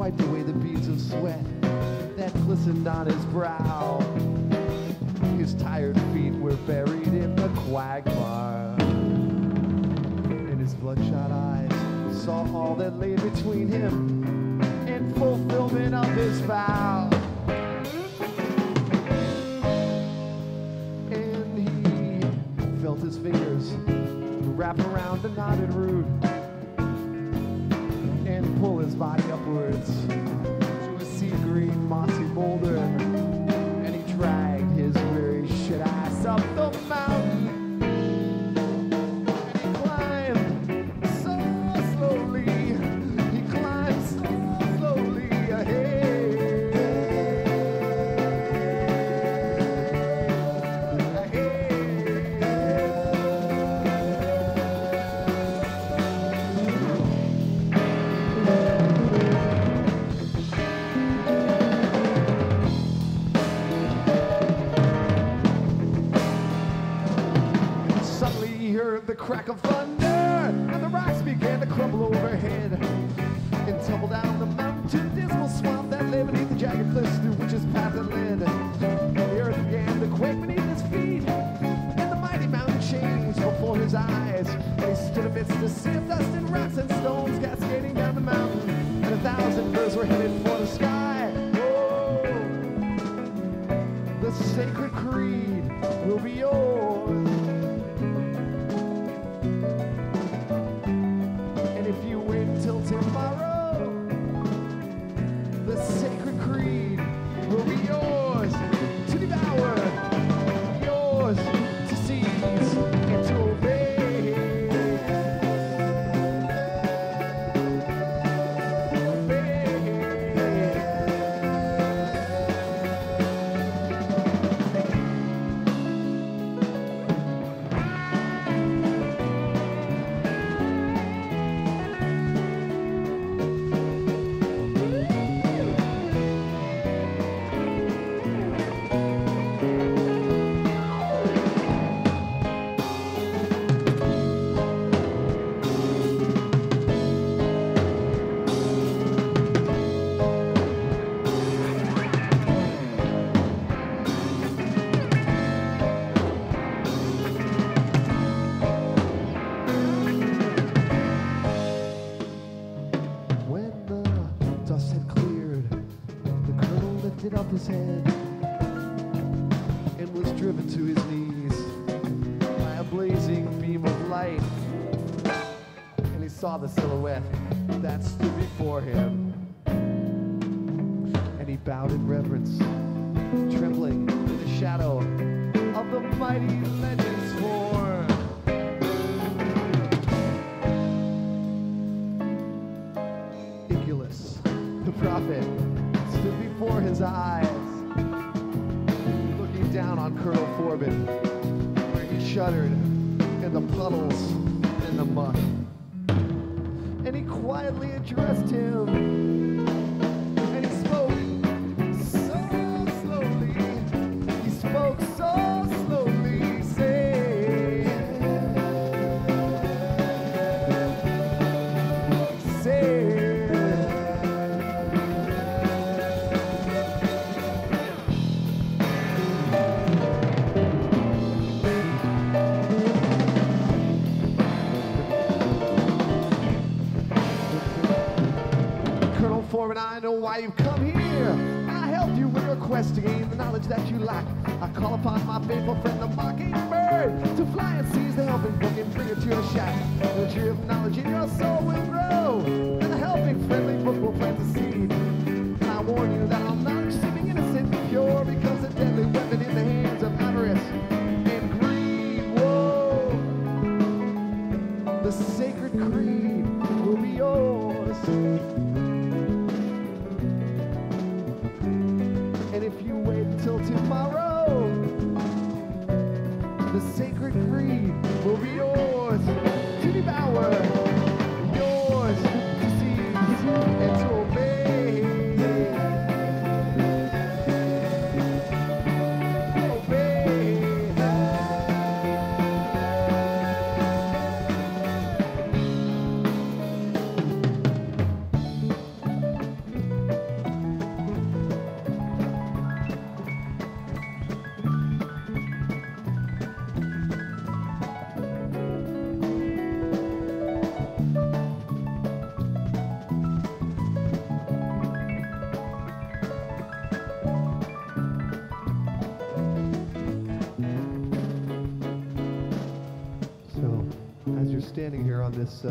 wiped away the beads of sweat that glistened on his brow. His tired feet were buried in the quagmire, and his bloodshot eyes saw all that lay between him and fulfillment of his vow. And he felt his fingers wrap around the knotted root and pull his body upwards to a sea-green mossy boulder, and he dragged his weary shit ass up the mountain. And he climbed so slowly, he climbed so slowly ahead. The crack of thunder, and the rocks began to crumble overhead and tumble down the mountain to a dismal swamp that lay beneath the jagged cliffs through which his path had led. And the earth began to quake beneath his feet, and the mighty mountain changed before his eyes. And he stood amidst a sea of dust and rocks and stones cascading down the mountain, and 1,000 birds were headed for the sky. Oh, the sacred creed will be yours. Till tomorrow, the sacred creed will be yours to devour, yours to seize and to obey. Up his head and was driven to his knees by a blazing beam of light, and he saw the silhouette that stood before him, and he bowed in reverence, trembling in the shadow of the mighty legend's form. Iculus, the prophet, stood before his eyes, looking down on Colonel Forbin, where he shuddered in the puddles and the muck. And he quietly addressed him, and he spoke so slowly, he spoke so slowly, saying, Forbin, I know why you've come here. I helped you with your quest to gain the knowledge that you lack. I call upon my faithful friend, the Mockingbird, to fly and seize the helping book and bring it to your shack. The tree of knowledge in your soul will grow, and the helping friendly book will plant the seed. And I warn you that all knowledge seeming innocent and pure becomes a deadly weapon in the hands of avarice and greed. Whoa! The sacred creed will be yours. And if you wait till tomorrow, the sacred creed will be yours to devour, yours to seize and to obey. standing here on this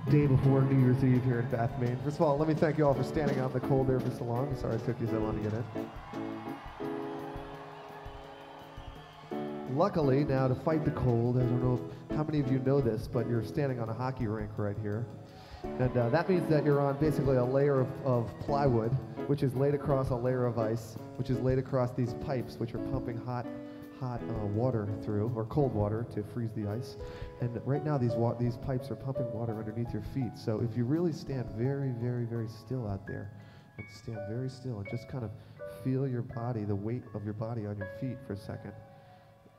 day before New Year's Eve here in Bath, Maine. First of all, let me thank you all for standing out in the cold there for so long. Sorry it took you so long to get in. Luckily, now to fight the cold, I don't know how many of you know this, but you're standing on a hockey rink right here. And that means that you're on basically a layer of plywood, which is laid across a layer of ice, which is laid across these pipes, which are pumping hot water through, or cold water to freeze the ice. And right now these pipes are pumping water underneath your feet. So if you really stand very, very, very still out there, and stand very still and just kind of feel your body, the weight of your body on your feet for a second.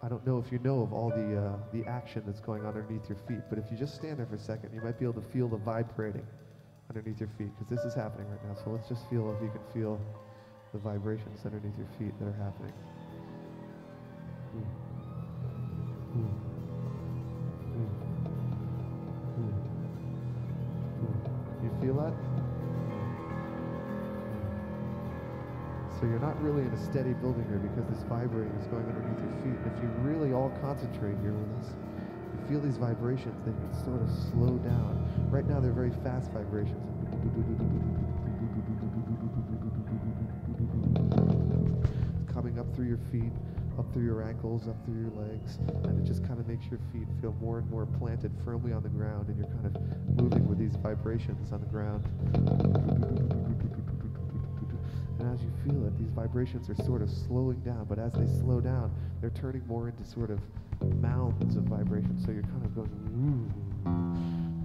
I don't know if you know of all the action that's going on underneath your feet, but if you just stand there for a second, you might be able to feel the vibrating underneath your feet, because this is happening right now. So let's just feel if you can feel the vibrations underneath your feet that are happening. You feel that? So you're not really in a steady building here because this vibrating is going underneath your feet. And if you really all concentrate here with us, you feel these vibrations, they can sort of slow down. Right now they're very fast vibrations. Coming up through your feet, up through your ankles, up through your legs, and it just kind of makes your feet feel more and more planted firmly on the ground, and you're kind of moving with these vibrations on the ground. And as you feel it, these vibrations are sort of slowing down, but as they slow down, they're turning more into sort of mounds of vibration. So you're kind of going, ooh.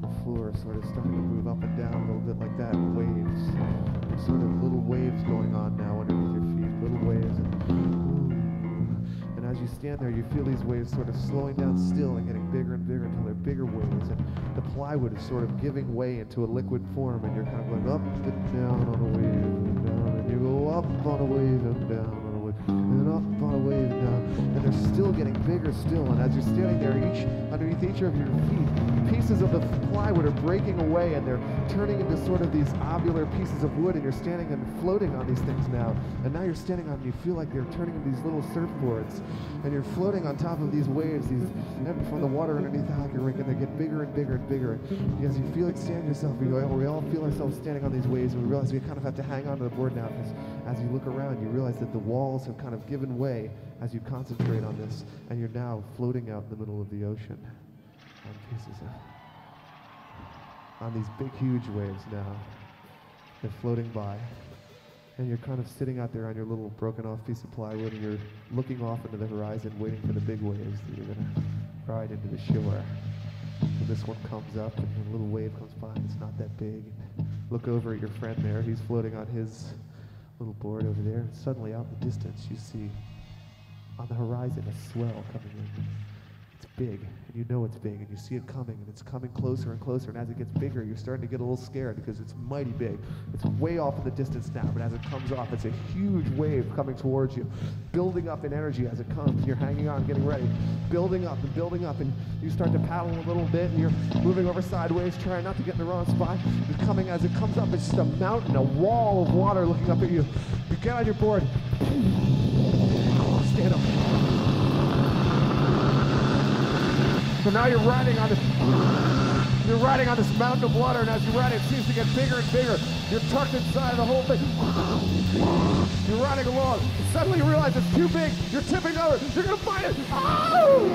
The floor is sort of starting to move up and down a little bit like that, waves. There's sort of little waves going on now underneath your feet, little waves. And as you stand there, you feel these waves sort of slowing down still and getting bigger and bigger until they're bigger waves. And the plywood is sort of giving way into a liquid form, and you're kind of going up and down on a wave and down. And you go up on a wave and down on a wave and up on a wave and down. And they're still getting bigger still. And as you're standing there, underneath each of your feet, pieces of the plywood are breaking away, and they're turning into sort of these ovular pieces of wood, and you're standing and floating on these things now. And now you're standing on, and you feel like they're turning into these little surfboards, and you're floating on top of these waves, from the water underneath the hockey rink, and they get bigger and bigger and bigger. As you feel like standing yourself, we all feel ourselves standing on these waves, and we realize we kind of have to hang on to the board now, because as you look around, you realize that the walls have kind of given way as you concentrate on this, and you're now floating out in the middle of the ocean. On these big, huge waves now. They're floating by. And you're kind of sitting out there on your little broken off piece of plywood, and you're looking off into the horizon, waiting for the big waves that you're going to ride into the shore. And this one comes up, and a little wave comes by, and it's not that big. And look over at your friend there. He's floating on his little board over there. And suddenly, out in the distance, you see on the horizon a swell coming in. It's big, and you know it's big, and you see it coming, and it's coming closer and closer, and as it gets bigger, you're starting to get a little scared because it's mighty big. It's way off in the distance now, but as it comes off, it's a huge wave coming towards you, building up in energy as it comes. You're hanging on, getting ready, building up, and you start to paddle a little bit, and you're moving over sideways, trying not to get in the wrong spot. It's coming as it comes up. It's just a mountain, a wall of water looking up at you. You get on your board, stand up. So now you're riding on this mountain of water, and as you ride, it seems to get bigger and bigger. You're tucked inside the whole thing. You're riding along, and suddenly you realize it's too big. You're tipping over. You're gonna find it. Oh!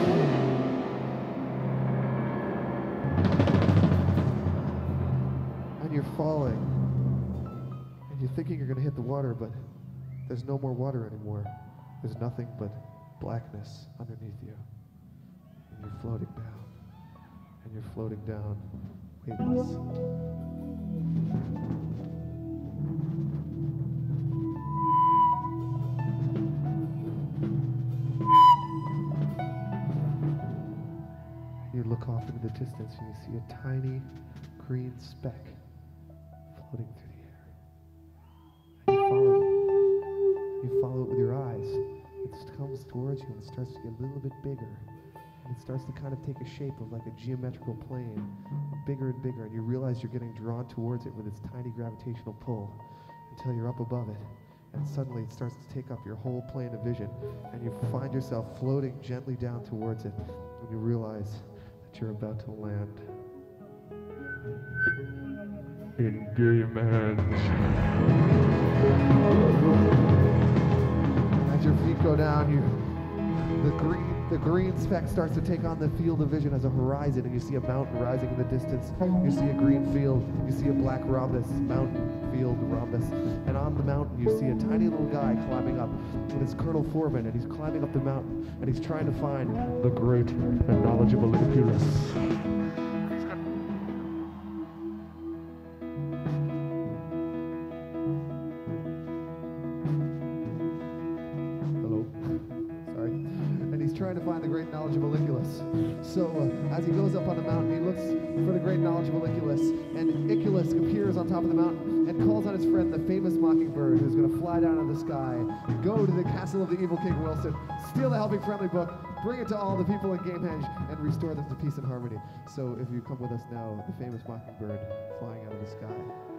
And you're falling, and you're thinking you're gonna hit the water, but there's no more water anymore. There's nothing but blackness underneath you. And you're floating down, and you're floating down, weightless. You look off into the distance, and you see a tiny green speck floating through the air. And you follow it. You follow it with your eyes. It comes towards you, and it starts to get a little bit bigger. And it starts to kind of take a shape of like a geometrical plane, bigger and bigger, and you realize you're getting drawn towards it with its tiny gravitational pull until you're up above it. And suddenly it starts to take up your whole plane of vision, and you find yourself floating gently down towards it, and you realize that that you're about to land in game hands. As your feet go down, the green speck starts to take on the field of vision as a horizon, and you see a mountain rising in the distance. You see a green field, you see a black rhombus, mountain, field, rhombus, and on the mountain you see a tiny little guy climbing up. It is Colonel Forbin, and he's climbing up the mountain, and he's trying to find the great and knowledgeable Impulus. Trying to find the great knowledgeable Iculus. So as he goes up on the mountain, he looks for the great knowledgeable Iculus, and Iculus appears on top of the mountain and calls on his friend, the famous Mockingbird, who's going to fly down into the sky, go to the castle of the evil King Wilson, steal the Helping Friendly book, bring it to all the people in Gamehenge, and restore them to peace and harmony. So if you come with us now, the famous Mockingbird flying out of the sky.